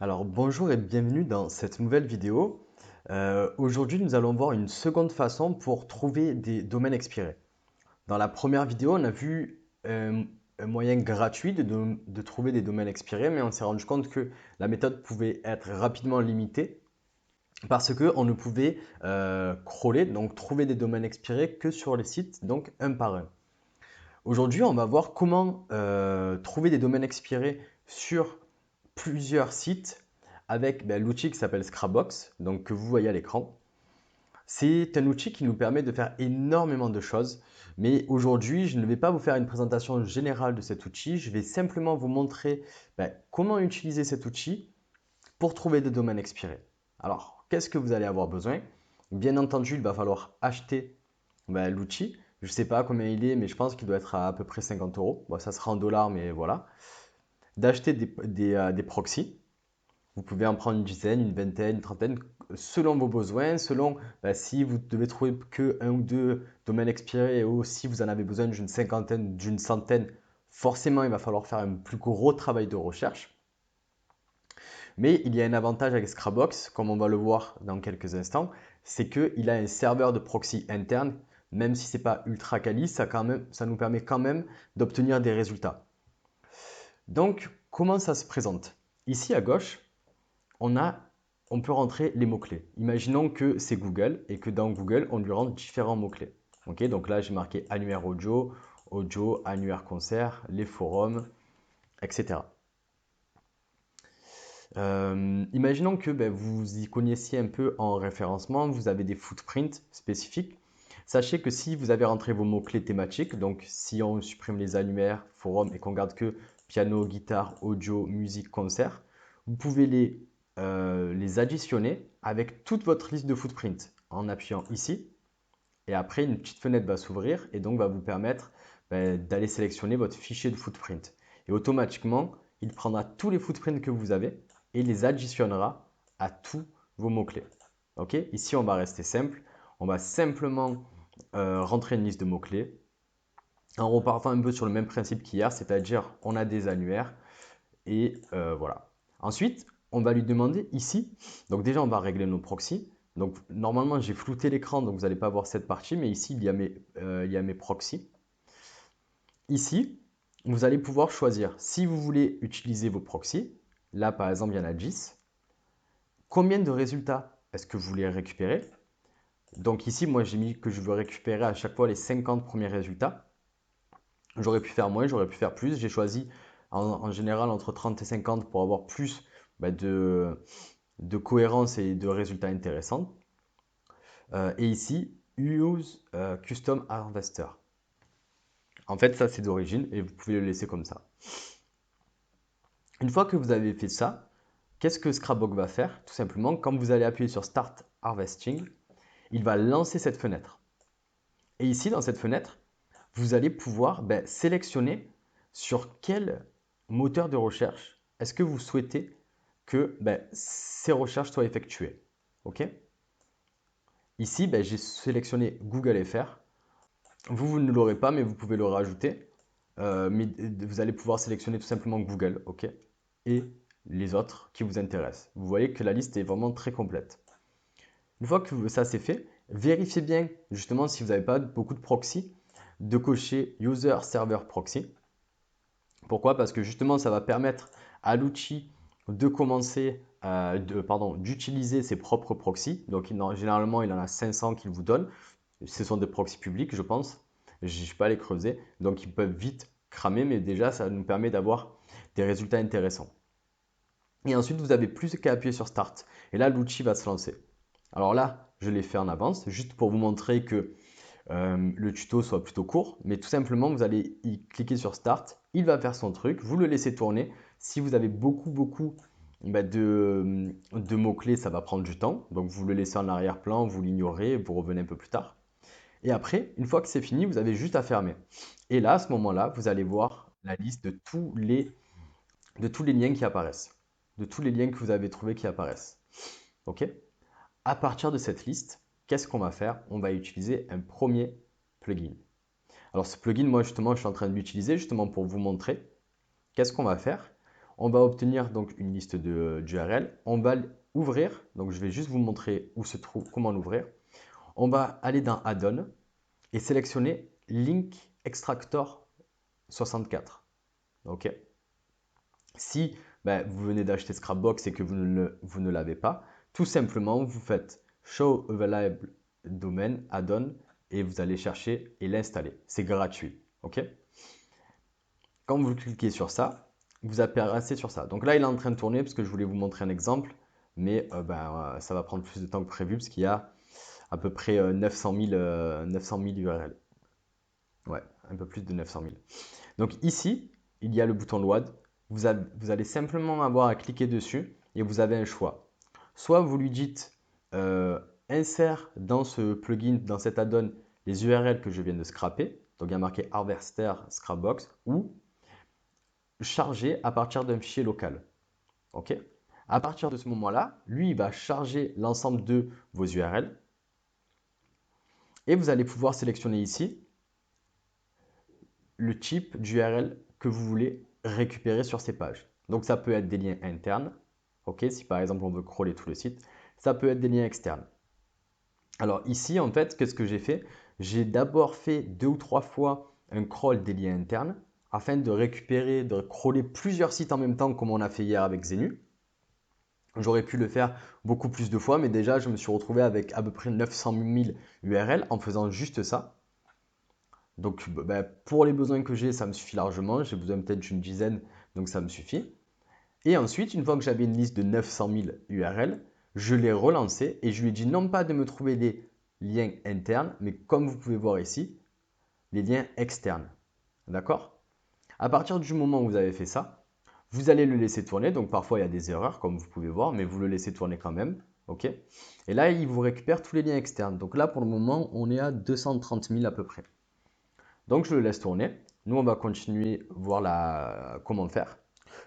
Alors bonjour et bienvenue dans cette nouvelle vidéo. Aujourd'hui, nous allons voir une seconde façon pour trouver des domaines expirés. Dans la première vidéo, on a vu un moyen gratuit de trouver des domaines expirés, mais on s'est rendu compte que la méthode pouvait être rapidement limitée parce qu'on ne pouvait crawler, donc trouver des domaines expirés que sur les sites, donc un par un. Aujourd'hui, on va voir comment trouver des domaines expirés sur plusieurs sites avec l'outil qui s'appelle Scrapbox, donc que vous voyez à l'écran. C'est un outil qui nous permet de faire énormément de choses, mais aujourd'hui, je ne vais pas vous faire une présentation générale de cet outil, je vais simplement vous montrer comment utiliser cet outil pour trouver des domaines expirés. Alors, qu'est-ce que vous allez avoir besoin? Bien entendu, il va falloir acheter l'outil. Je ne sais pas combien il est, mais je pense qu'il doit être à peu près 50 euros. Bon, ça sera en dollars, mais voilà. D'acheter des proxys. Vous pouvez en prendre une dizaine, une vingtaine, une trentaine, selon vos besoins, selon si vous devez trouver que un ou deux domaines expirés ou si vous en avez besoin d'une cinquantaine, d'une centaine, forcément il va falloir faire un plus gros travail de recherche. Mais il y a un avantage avec Scrapbox, comme on va le voir dans quelques instants, c'est qu'il a un serveur de proxy interne, même si ce n'est pas ultra quali, ça nous permet quand même d'obtenir des résultats. Donc, comment ça se présente? Ici à gauche, on peut rentrer les mots-clés. Imaginons que c'est Google et que dans Google, on lui rentre différents mots-clés. Donc là, j'ai marqué annuaire audio, annuaire concert, les forums, etc. Imaginons que vous y connaissiez un peu en référencement, vous avez des footprints spécifiques. Sachez que si vous avez rentré vos mots-clés thématiques, donc si on supprime les annuaires, forums et qu'on garde que piano, guitare, audio, musique, concert, vous pouvez les additionner avec toute votre liste de footprints en appuyant ici. Et après, une petite fenêtre va s'ouvrir et donc va vous permettre d'aller sélectionner votre fichier de footprint. Et automatiquement, il prendra tous les footprints que vous avez et les additionnera à tous vos mots-clés. Ok? Ici, on va rester simple. On va simplement rentrer une liste de mots-clés en repartant un peu sur le même principe qu'hier, c'est-à-dire on a des annuaires et voilà. Ensuite, on va lui demander ici, donc déjà on va régler nos proxys. Donc normalement j'ai flouté l'écran, donc vous n'allez pas voir cette partie, mais ici il y a mes proxys. Ici, vous allez pouvoir choisir si vous voulez utiliser vos proxys. Là par exemple il y en a 10. Combien de résultats est-ce que vous voulez récupérer? Donc ici moi j'ai mis que je veux récupérer à chaque fois les 50 premiers résultats. J'aurais pu faire moins, j'aurais pu faire plus. J'ai choisi en général entre 30 et 50 pour avoir plus de cohérence et de résultats intéressants. Et ici, Use Custom Harvester. En fait, ça c'est d'origine et vous pouvez le laisser comme ça. Une fois que vous avez fait ça, qu'est-ce que Scrapbox va faire? Tout simplement, quand vous allez appuyer sur Start Harvesting, il va lancer cette fenêtre. Et ici, dans cette fenêtre, vous allez pouvoir sélectionner sur quel moteur de recherche est-ce que vous souhaitez que ces recherches soient effectuées. OK? Ici, j'ai sélectionné Google FR. Vous ne l'aurez pas, mais vous pouvez le rajouter. Mais vous allez pouvoir sélectionner tout simplement Google, OK? Et les autres qui vous intéressent. Vous voyez que la liste est vraiment très complète. Une fois que ça c'est fait, vérifiez bien justement si vous n'avez pas beaucoup de proxy, de cocher User Server Proxy. Pourquoi? Parce que justement, ça va permettre à l'outil de commencer, d'utiliser ses propres proxys. Donc, généralement, il en a 500 qu'il vous donne. Ce sont des proxys publics, je pense. Je ne vais pas les creuser. Donc, ils peuvent vite cramer, mais déjà, ça nous permet d'avoir des résultats intéressants. Et ensuite, vous avez plus qu'à appuyer sur Start. Et là, l'outil va se lancer. Alors là, je l'ai fait en avance, juste pour vous montrer que le tuto soit plutôt court, mais tout simplement, vous allez y cliquer sur Start, il va faire son truc, vous le laissez tourner. Si vous avez beaucoup de mots-clés, ça va prendre du temps. Donc, vous le laissez en arrière-plan, vous l'ignorez, vous revenez un peu plus tard. Et après, une fois que c'est fini, vous avez juste à fermer. Et là, à ce moment-là, vous allez voir la liste de tous les liens qui apparaissent, de tous les liens que vous avez trouvés qui apparaissent. OK? À partir de cette liste, qu'est-ce qu'on va faire? On va utiliser un premier plugin. Alors ce plugin, moi justement, je suis en train de l'utiliser justement pour vous montrer. Qu'est-ce qu'on va faire? On va obtenir donc une liste d'URL. On va ouvrir. Donc, je vais juste vous montrer où se trouve, comment l'ouvrir. On va aller dans Add-on et sélectionner Link Extractor 64. OK. Si vous venez d'acheter Scrapbox et que vous ne l'avez pas, tout simplement, vous faites Show Available Domain Add-on et vous allez chercher et l'installer. C'est gratuit. OK. Quand vous cliquez sur ça, vous apparaissez sur ça. Donc là, il est en train de tourner parce que je voulais vous montrer un exemple, mais ça va prendre plus de temps que prévu parce qu'il y a à peu près 900 000 URL. Ouais, un peu plus de 900 000. Donc ici, il y a le bouton Load. Vous allez simplement avoir à cliquer dessus et vous avez un choix. Soit vous lui dites insère dans ce plugin, dans cet add-on, les URL que je viens de scraper. Donc il y a marqué Harvester Scrapbox ou charger à partir d'un fichier local. OK. À partir de ce moment-là, lui, il va charger l'ensemble de vos URL et vous allez pouvoir sélectionner ici le type d'URL que vous voulez récupérer sur ces pages. Donc ça peut être des liens internes, ok, si par exemple on veut crawler tout le site, ça peut être des liens externes. Alors ici, en fait, qu'est-ce que j'ai fait? J'ai d'abord fait 2 ou 3 fois un crawl des liens internes afin de récupérer, de crawler plusieurs sites en même temps comme on a fait hier avec Zenu. J'aurais pu le faire beaucoup plus de fois, mais déjà je me suis retrouvé avec à peu près 900 000 URL en faisant juste ça. Donc pour les besoins que j'ai, ça me suffit largement. J'ai besoin peut-être d'une dizaine, donc ça me suffit. Et ensuite, une fois que j'avais une liste de 900 000 URL, je l'ai relancé et je lui ai dit non pas de me trouver les liens internes, mais comme vous pouvez voir ici, les liens externes. D'accord? À partir du moment où vous avez fait ça, vous allez le laisser tourner. Donc parfois il y a des erreurs, comme vous pouvez voir, mais vous le laissez tourner quand même. OK? Et là, il vous récupère tous les liens externes. Donc là, pour le moment, on est à 230 000 à peu près. Donc je le laisse tourner. Nous, on va continuer voir comment faire.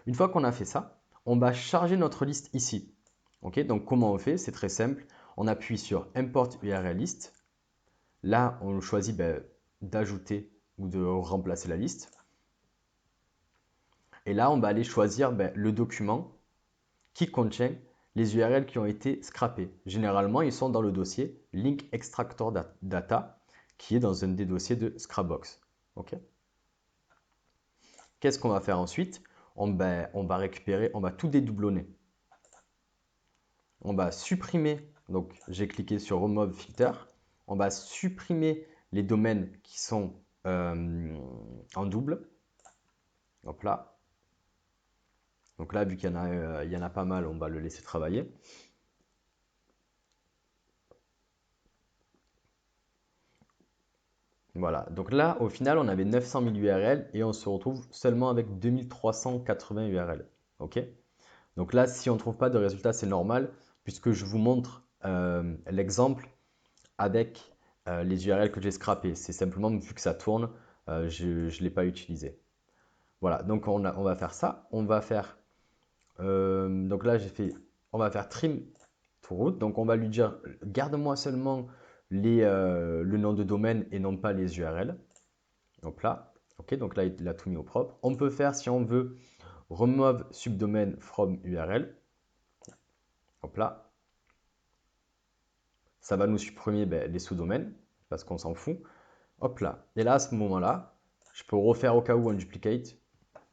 Une fois qu'on a fait ça, on va charger notre liste ici. Ok, donc comment on fait? C'est très simple. On appuie sur Import URL list. Là, on choisit d'ajouter ou de remplacer la liste. Et là, on va aller choisir le document qui contient les URL qui ont été scrappés. Généralement, ils sont dans le dossier Link Extractor Data, qui est dans un des dossiers de Scrapbox. Ok. Qu'est-ce qu'on va faire ensuite? On va récupérer, on va tout dédoublonner. On va supprimer, donc j'ai cliqué sur Remove Filter. On va supprimer les domaines qui sont en double. Hop là. Donc là, vu qu'il y en a pas mal, on va le laisser travailler. Voilà, donc là, au final, on avait 900 000 URL et on se retrouve seulement avec 2380 URL. OK? Donc là, si on ne trouve pas de résultat, c'est normal, puisque je vous montre l'exemple avec les URL que j'ai scrappés. C'est simplement, vu que ça tourne, je ne l'ai pas utilisé. Voilà, donc on va faire ça. On va faire, donc là, on va faire trim to root. Donc on va lui dire, garde-moi seulement le nom de domaine et non pas les URL. Hop là. Ok, donc là, il a tout mis au propre. On peut faire, si on veut, remove subdomain from URL. Hop là. Ça va nous supprimer les sous-domaines parce qu'on s'en fout. Hop là. Et là, à ce moment-là, je peux refaire au cas où un duplicate.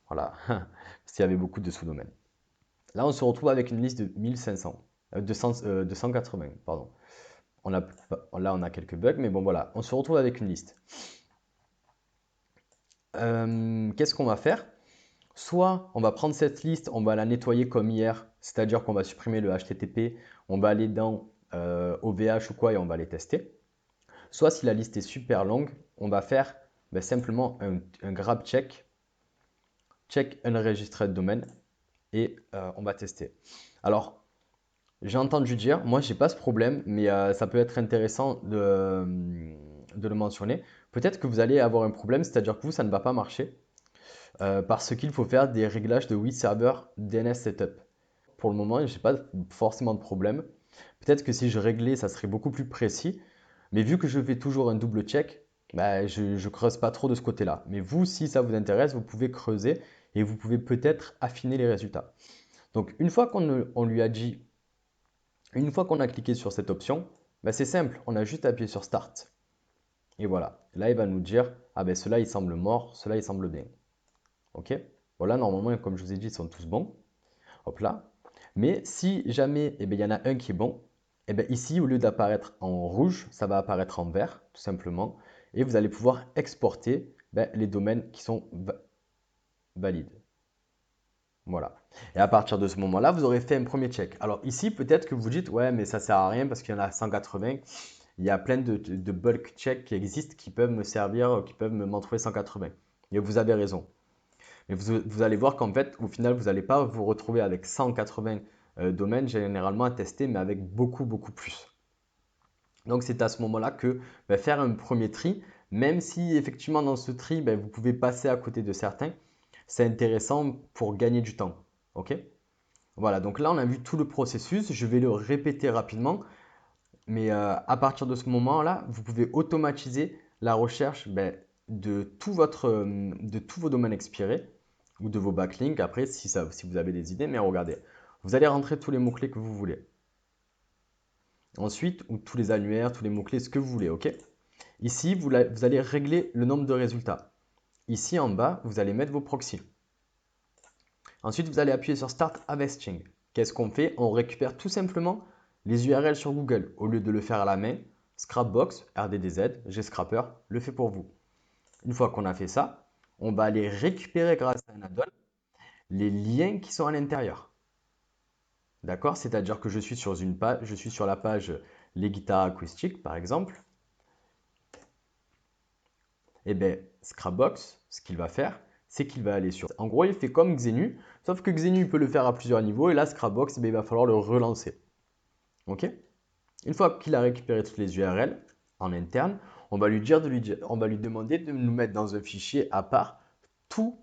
Voilà, parce qu'il y avait beaucoup de sous-domaines. Là, on se retrouve avec une liste de 1500, 280, pardon. Là, on a quelques bugs, mais bon, voilà, on se retrouve avec une liste. Qu'est-ce qu'on va faire? Soit on va prendre cette liste, on va la nettoyer comme hier, c'est-à-dire qu'on va supprimer le HTTP, on va aller dans OVH ou quoi et on va les tester. Soit si la liste est super longue, on va faire simplement un grab check unregistered domain et on va tester. Alors, j'ai entendu dire, moi j'ai pas ce problème, mais ça peut être intéressant de le mentionner. Peut-être que vous allez avoir un problème, c'est-à-dire que vous, ça ne va pas marcher parce qu'il faut faire des réglages de WebServer DNS Setup. Pour le moment, je n'ai pas forcément de problème. Peut-être que si je réglais, ça serait beaucoup plus précis. Mais vu que je fais toujours un double check, je ne creuse pas trop de ce côté-là. Mais vous, si ça vous intéresse, vous pouvez creuser et vous pouvez peut-être affiner les résultats. Donc une fois on lui a dit, une fois qu'on a cliqué sur cette option, ben, c'est simple, on a juste appuyé sur Start. Et voilà, là il va nous dire, ah ben cela il semble mort, cela il semble bien. Ok? Voilà, normalement, comme je vous ai dit, ils sont tous bons. Hop là. Mais si jamais il y en a un qui est bon, et bien ici, au lieu d'apparaître en rouge, ça va apparaître en vert, tout simplement. Et vous allez pouvoir exporter les domaines qui sont valides. Voilà. Et à partir de ce moment-là, vous aurez fait un premier check. Alors ici, peut-être que vous dites, ouais, mais ça ne sert à rien parce qu'il y en a 180. Il y a plein de bulk checks qui existent qui peuvent me servir, qui peuvent m'en trouver 180. Et vous avez raison. Mais vous allez voir qu'en fait, au final, vous n'allez pas vous retrouver avec 180 domaines généralement à tester, mais avec beaucoup, beaucoup plus. Donc, c'est à ce moment-là que faire un premier tri, même si effectivement dans ce tri, vous pouvez passer à côté de certains, c'est intéressant pour gagner du temps. OK? Voilà, donc là, on a vu tout le processus. Je vais le répéter rapidement. Mais à partir de ce moment-là, vous pouvez automatiser la recherche de tous vos domaines expirés ou de vos backlinks. Après, si vous avez des idées, mais regardez, vous allez rentrer tous les mots-clés que vous voulez. Ensuite, ou tous les annuaires, tous les mots-clés, ce que vous voulez, ok? Ici, vous allez régler le nombre de résultats. Ici, en bas, vous allez mettre vos proxys. Ensuite, vous allez appuyer sur Start Harvesting. Qu'est-ce qu'on fait? On récupère tout simplement les URL sur Google. Au lieu de le faire à la main, Scrapbox, RDDZ, Gscraper le fait pour vous. Une fois qu'on a fait ça, on va aller récupérer grâce à un add-on les liens qui sont à l'intérieur. D'accord? C'est-à-dire que je suis sur une page, je suis sur la page les guitares acoustiques par exemple. Et bien Scrapbox, ce qu'il va faire, c'est qu'il va aller sur. En gros, il fait comme Xenu, sauf que Xenu peut le faire à plusieurs niveaux et là Scrapbox, il va falloir le relancer. Ok? Une fois qu'il a récupéré toutes les URL en interne, on va lui demander de nous mettre dans un fichier à part tous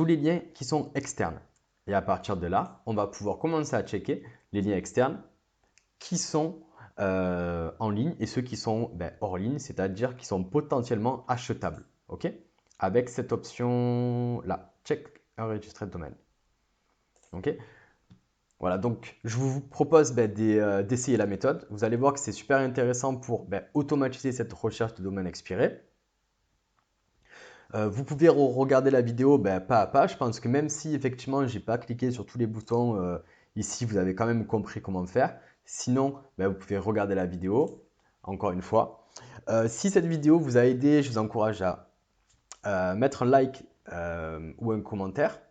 les liens qui sont externes. Et à partir de là, on va pouvoir commencer à checker les liens externes qui sont en ligne et ceux qui sont hors ligne, c'est-à-dire qui sont potentiellement achetables. OK? Avec cette option-là, Check Registered Domain. OK? Voilà, donc je vous propose d'essayer la méthode. Vous allez voir que c'est super intéressant pour automatiser cette recherche de domaine expiré. Vous pouvez regarder la vidéo pas à pas. Je pense que même si effectivement je n'ai pas cliqué sur tous les boutons ici, vous avez quand même compris comment faire. Sinon, vous pouvez regarder la vidéo, encore une fois. Si cette vidéo vous a aidé, je vous encourage à mettre un like ou un commentaire.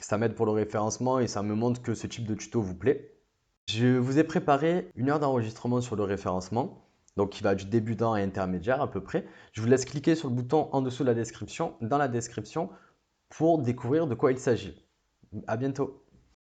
Ça m'aide pour le référencement et ça me montre que ce type de tuto vous plaît. Je vous ai préparé 1 heure d'enregistrement sur le référencement, donc qui va du débutant à intermédiaire à peu près. Je vous laisse cliquer sur le bouton en dessous de la description, dans la description, pour découvrir de quoi il s'agit. À bientôt.